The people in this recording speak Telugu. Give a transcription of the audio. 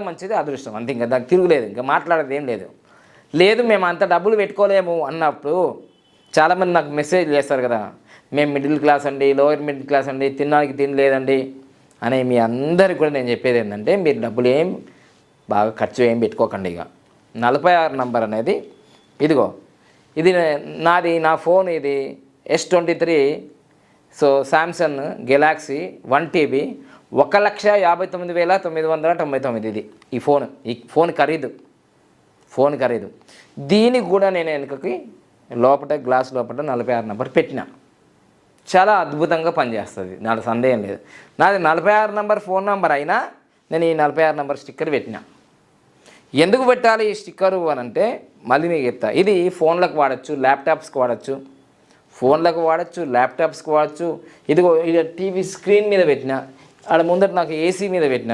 మంచిది, అదృష్టం అంతే, ఇంకా దానికి తిరుగులేదు, ఇంకా మాట్లాడేది ఏం లేదు. లేదు మేము అంత డబ్బులు పెట్టుకోలేము అన్నప్పుడు చాలామంది నాకు మెసేజ్ చేస్తారు కదా, మేము మిడిల్ క్లాస్ అండి, లోయర్ మిడిల్ క్లాస్ అండి, తినడానికి తిండి లేదండి అని. మీ అందరికి కూడా నేను చెప్పేది ఏంటంటే, మీరు డబ్బులు ఏం బాగా ఖర్చు ఏం పెట్టుకోకండి. ఇక 46 నంబర్ అనేది ఇదిగో, ఇది నాది, నా ఫోన్ ఇది S23. So Samsung Galaxy 1 TB 1,59,999 ఇది. ఈ ఫోన్ ఖరీదు. దీనికి కూడా నేను వెనుకకి లోపల గ్లాస్ లోపల 46 నంబర్ పెట్టిన. చాలా అద్భుతంగా పనిచేస్తుంది, నాకు సందేహం లేదు. నాది 46 నంబర్ ఫోన్ నంబర్ అయినా నేను ఈ 46 నంబర్ స్టిక్కర్ పెట్టిన. ఎందుకు పెట్టాలి ఈ స్టిక్కరు అని అంటే, మళ్ళీ మీకు చెప్తా. ఇది ఫోన్లకు వాడచ్చు, ల్యాప్టాప్స్కి వాడచ్చు, ఇదిగో ఇది టీవీ స్క్రీన్ మీద పెట్టిన, ఆడ ముందట నాకు ఏసీ మీద పెట్టిన,